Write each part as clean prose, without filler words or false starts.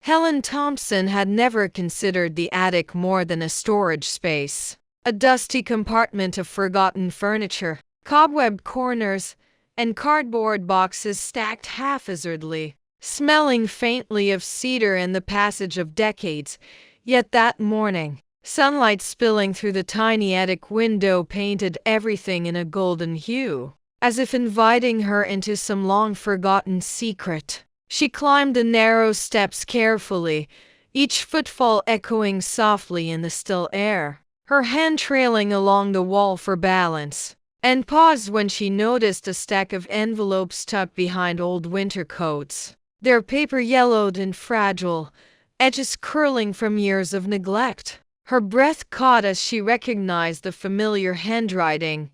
Helen Thompson had never considered the attic more than a storage space. A dusty compartment of forgotten furniture, cobwebbed corners, and cardboard boxes stacked haphazardly, smelling faintly of cedar and the passage of decades. Yet that morning, sunlight spilling through the tiny attic window painted everything in a golden hue, as if inviting her into some long-forgotten secret. She climbed the narrow steps carefully, each footfall echoing softly in the still air, her hand trailing along the wall for balance, and paused when she noticed a stack of envelopes tucked behind old winter coats, their paper yellowed and fragile, edges curling from years of neglect. Her breath caught as she recognized the familiar handwriting,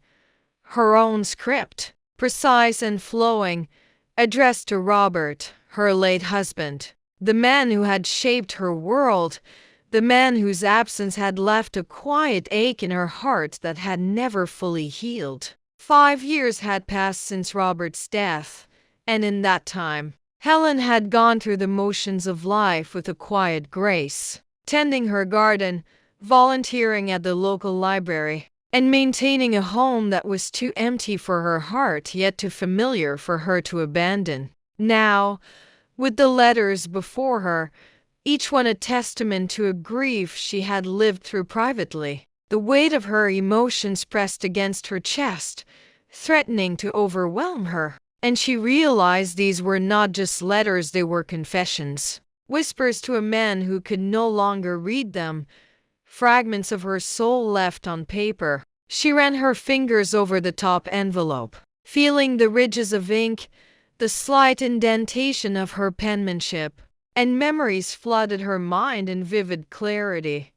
her own script, precise and flowing, addressed to Robert, her late husband, the man who had shaped her world, the man whose absence had left a quiet ache in her heart that had never fully healed. 5 years had passed since Robert's death, and in that time, Helen had gone through the motions of life with a quiet grace, tending her garden, volunteering at the local library, and maintaining a home that was too empty for her heart yet too familiar for her to abandon. Now, with the letters before her, each one a testament to a grief she had lived through privately, the weight of her emotions pressed against her chest, threatening to overwhelm her. And she realized these were not just letters, they were confessions, whispers to a man who could no longer read them, fragments of her soul left on paper. She ran her fingers over the top envelope, feeling the ridges of ink, the slight indentation of her penmanship, and memories flooded her mind in vivid clarity.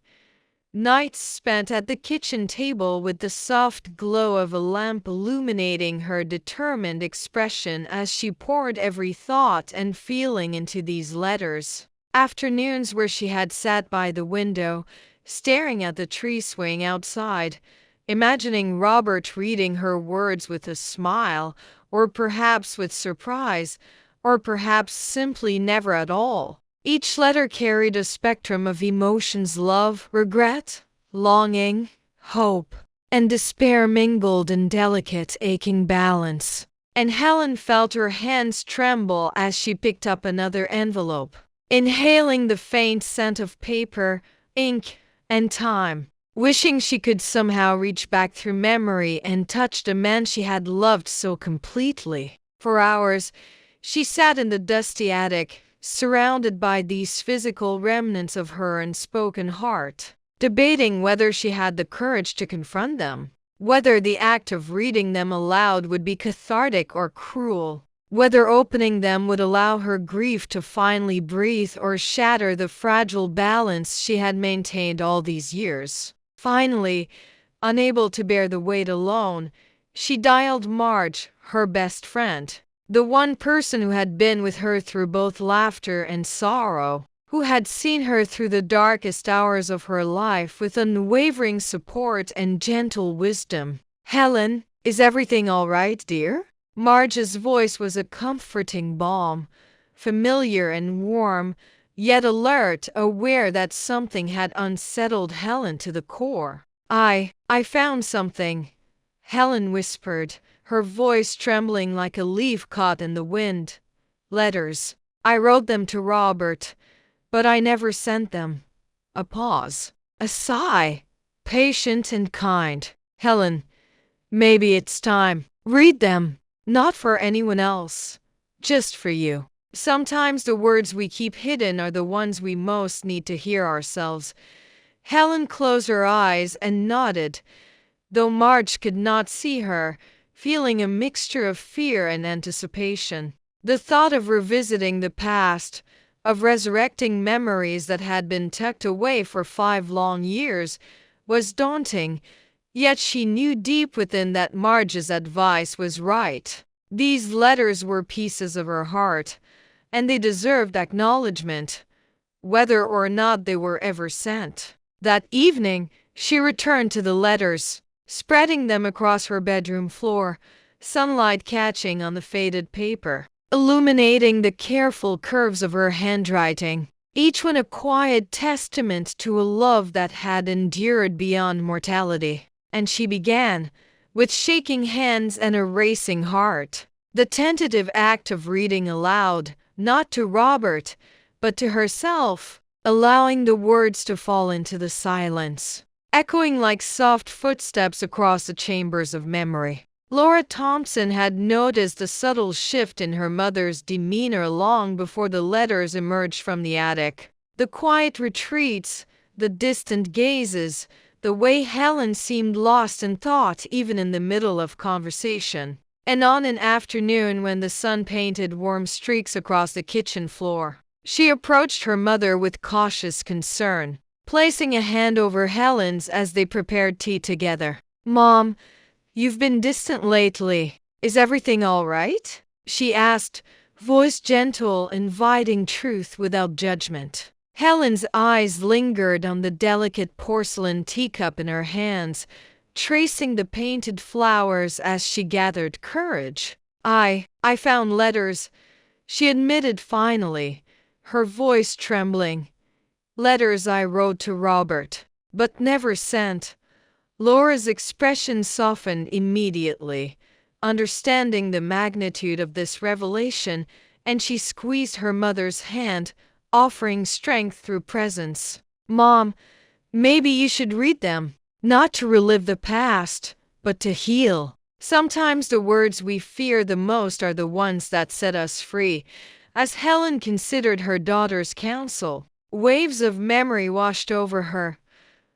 Nights spent at the kitchen table with the soft glow of a lamp illuminating her determined expression as she poured every thought and feeling into these letters. Afternoons where she had sat by the window, staring at the tree swing outside, imagining Robert reading her words with a smile, or perhaps with surprise, or perhaps simply never at all. Each letter carried a spectrum of emotions: love, regret, longing, hope, and despair mingled in delicate, aching balance. And Helen felt her hands tremble as she picked up another envelope, inhaling the faint scent of paper, ink, and time, wishing she could somehow reach back through memory and touch the man she had loved so completely. For hours, she sat in the dusty attic, surrounded by these physical remnants of her unspoken heart, debating whether she had the courage to confront them, whether the act of reading them aloud would be cathartic or cruel, whether opening them would allow her grief to finally breathe or shatter the fragile balance she had maintained all these years. Finally, unable to bear the weight alone, she dialed Marge, her best friend, the one person who had been with her through both laughter and sorrow, who had seen her through the darkest hours of her life with unwavering support and gentle wisdom. "Helen, is everything all right, dear?" Marge's voice was a comforting balm, familiar and warm, yet alert, aware that something had unsettled Helen to the core. I found something," Helen whispered, her voice trembling like a leaf caught in the wind. "Letters. I wrote them to Robert, but I never sent them." A pause. A sigh. Patient and kind. "Helen, maybe it's time. Read them. Not for anyone else. Just for you. Sometimes the words we keep hidden are the ones we most need to hear ourselves." Helen closed her eyes and nodded, though Marge could not see her, feeling a mixture of fear and anticipation. The thought of revisiting the past, of resurrecting memories that had been tucked away for 5 long years, was daunting, yet she knew deep within that Marge's advice was right. These letters were pieces of her heart, and they deserved acknowledgement, whether or not they were ever sent. That evening, she returned to the letters, spreading them across her bedroom floor, sunlight catching on the faded paper, illuminating the careful curves of her handwriting. each one a quiet testament to a love that had endured beyond mortality. And she began, with shaking hands and a racing heart, the tentative act of reading aloud, not to Robert, but to herself, allowing the words to fall into the silence, echoing like soft footsteps across the chambers of memory. Laura Thompson had noticed the subtle shift in her mother's demeanor long before the letters emerged from the attic. The quiet retreats, the distant gazes, the way Helen seemed lost in thought even in the middle of conversation. And on an afternoon when the sun painted warm streaks across the kitchen floor, she approached her mother with cautious concern, placing a hand over Helen's as they prepared tea together. "Mom, you've been distant lately. Is everything all right?" she asked, voice gentle, inviting truth without judgment. Helen's eyes lingered on the delicate porcelain teacup in her hands, tracing the painted flowers as she gathered courage. I found letters," she admitted finally, her voice trembling. "Letters I wrote to Robert, but never sent." Laura's expression softened immediately, understanding the magnitude of this revelation, and she squeezed her mother's hand, offering strength through presence. "Mom, maybe you should read them, not to relive the past, but to heal. Sometimes the words we fear the most are the ones that set us free." As Helen considered her daughter's counsel, waves of memory washed over her.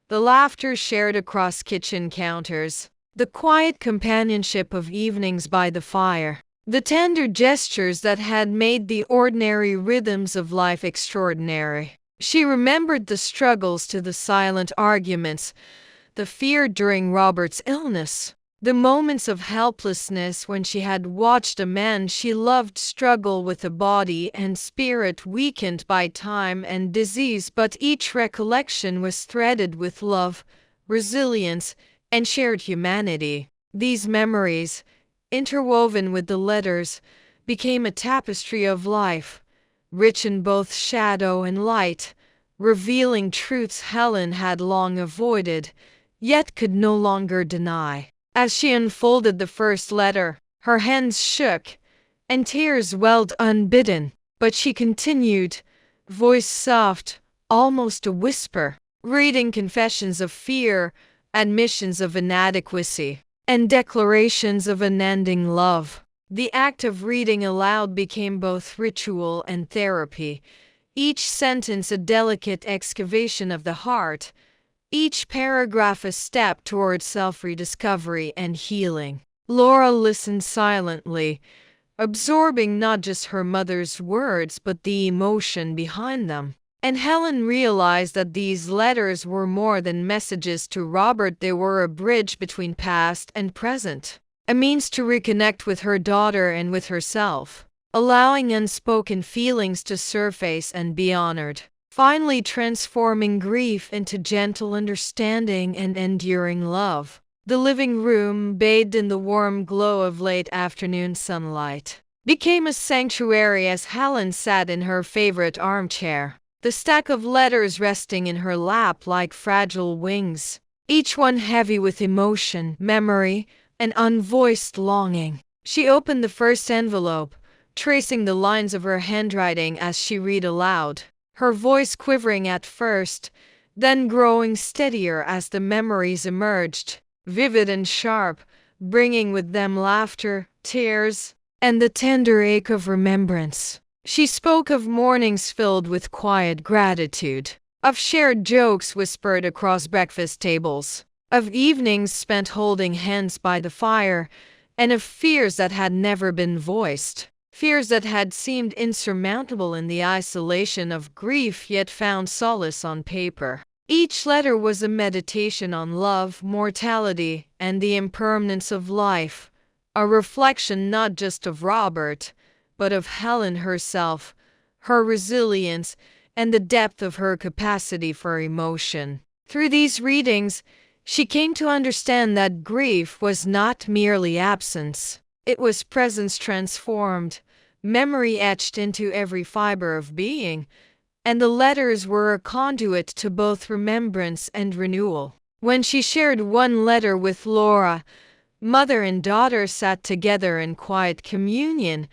The laughter shared across kitchen counters, the quiet companionship of evenings by the fire, the tender gestures that had made the ordinary rhythms of life extraordinary. She remembered the struggles to the silent arguments, the fear during Robert's illness, the moments of helplessness when she had watched a man she loved struggle with a body and spirit weakened by time and disease, but each recollection was threaded with love, resilience, and shared humanity. These memories, interwoven with the letters, became a tapestry of life, rich in both shadow and light, revealing truths Helen had long avoided, yet could no longer deny. As she unfolded the first letter, her hands shook, and tears welled unbidden, but she continued, voice soft, almost a whisper, reading confessions of fear, admissions of inadequacy, and declarations of unending love. The act of reading aloud became both ritual and therapy, each sentence a delicate excavation of the heart, each paragraph a step toward self-rediscovery and healing. Laura listened silently, absorbing not just her mother's words but the emotion behind them. And Helen realized that these letters were more than messages to Robert. They were a bridge between past and present, a means to reconnect with her daughter and with herself, allowing unspoken feelings to surface and be honored, finally transforming grief into gentle understanding and enduring love. The living room, bathed in the warm glow of late afternoon sunlight, became a sanctuary as Helen sat in her favorite armchair, the stack of letters resting in her lap like fragile wings, each one heavy with emotion, memory, and unvoiced longing. She opened the first envelope, tracing the lines of her handwriting as she read aloud, her voice quivering at first, then growing steadier as the memories emerged, vivid and sharp, bringing with them laughter, tears, and the tender ache of remembrance. She spoke of mornings filled with quiet gratitude, of shared jokes whispered across breakfast tables, of evenings spent holding hands by the fire, and of fears that had never been voiced. Fears that had seemed insurmountable in the isolation of grief yet found solace on paper. Each letter was a meditation on love, mortality, and the impermanence of life, a reflection not just of Robert, but of Helen herself, her resilience, and the depth of her capacity for emotion. Through these readings, she came to understand that grief was not merely absence. It was presence transformed, memory etched into every fiber of being, and the letters were a conduit to both remembrance and renewal. When she shared one letter with Laura, mother and daughter sat together in quiet communion,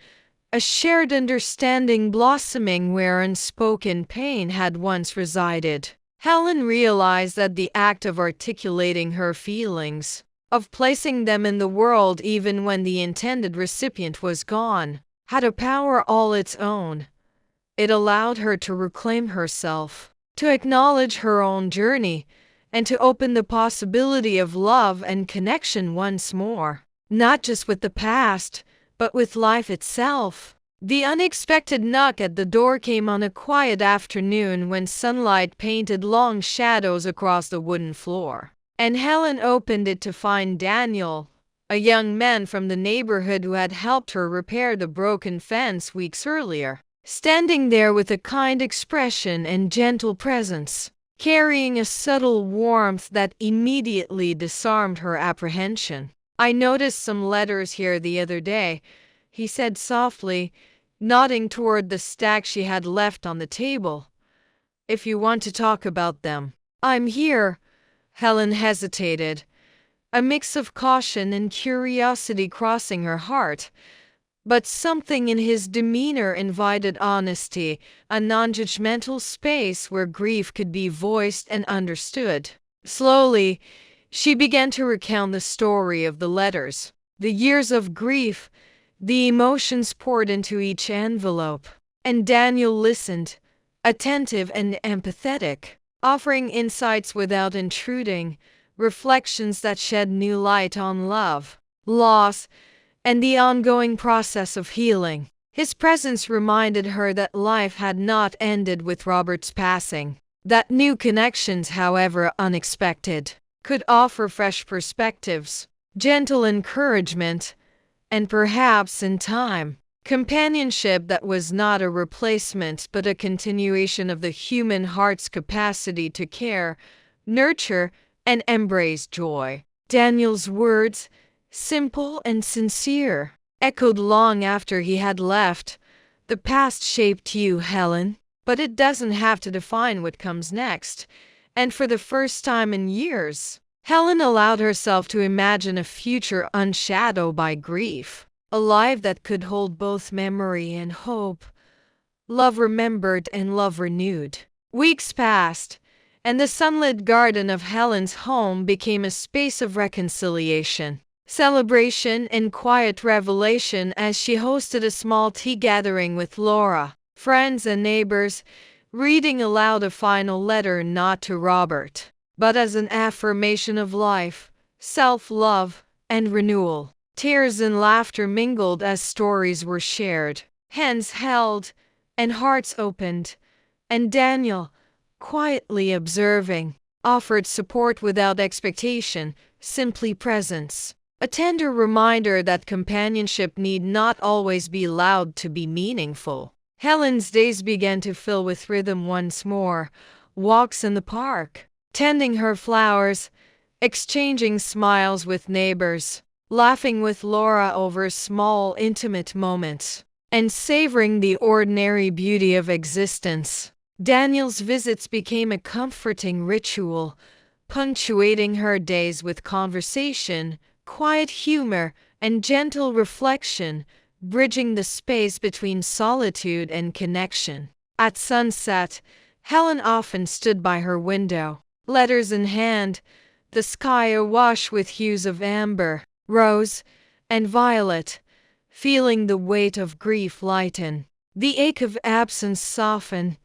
a shared understanding blossoming where unspoken pain had once resided. Helen realized that the act of articulating her feelings, of placing them in the world even when the intended recipient was gone, had a power all its own. It allowed her to reclaim herself, to acknowledge her own journey, and to open the possibility of love and connection once more, not just with the past, but with life itself. The unexpected knock at the door came on a quiet afternoon when sunlight painted long shadows across the wooden floor, and Helen opened it to find Daniel, a young man from the neighborhood who had helped her repair the broken fence weeks earlier, standing there with a kind expression and gentle presence, carrying a subtle warmth that immediately disarmed her apprehension. "I noticed some letters here the other day," he said softly, nodding toward the stack she had left on the table. "If you want to talk about them." "I'm here." Helen hesitated, a mix of caution and curiosity crossing her heart. But something in his demeanor invited honesty, a non-judgmental space where grief could be voiced and understood. Slowly, she began to recount the story of the letters, the years of grief, the emotions poured into each envelope. And Daniel listened, attentive and empathetic, offering insights without intruding, reflections that shed new light on love, loss, and the ongoing process of healing. His presence reminded her that life had not ended with Robert's passing, that new connections, however unexpected, could offer fresh perspectives, gentle encouragement, and perhaps, in time, companionship that was not a replacement but a continuation of the human heart's capacity to care, nurture, and embrace joy. Daniel's words, simple and sincere, echoed long after he had left. "The past shaped you, Helen, but it doesn't have to define what comes next." And for the first time in years, Helen allowed herself to imagine a future unshadowed by grief, a life that could hold both memory and hope, love remembered and love renewed. Weeks passed, and the sunlit garden of Helen's home became a space of reconciliation, celebration, and quiet revelation as she hosted a small tea gathering with Laura, friends and neighbors, reading aloud a final letter not to Robert, but as an affirmation of life, self-love, and renewal. Tears and laughter mingled as stories were shared, hands held, and hearts opened, and Daniel, quietly observing, offered support without expectation, simply presence. A tender reminder that companionship need not always be loud to be meaningful. Helen's days began to fill with rhythm once more, walks in the park, tending her flowers, exchanging smiles with neighbors, laughing with Laura over small, intimate moments, and savoring the ordinary beauty of existence. Daniel's visits became a comforting ritual, punctuating her days with conversation, quiet humor, and gentle reflection, bridging the space between solitude and connection. At sunset, Helen often stood by her window, letters in hand, the sky awash with hues of amber, rose, and violet, feeling the weight of grief lighten, the ache of absence soften,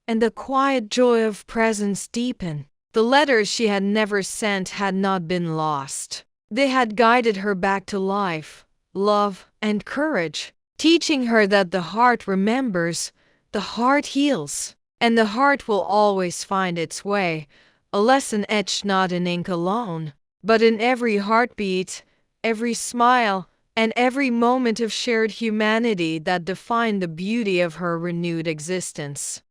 and the quiet joy of presence deepen. The letters she had never sent had not been lost. They had guided her back to life, love, and courage, teaching her that the heart remembers, the heart heals, and the heart will always find its way, a lesson etched not in ink alone, but in every heartbeat, every smile, and every moment of shared humanity that defined the beauty of her renewed existence.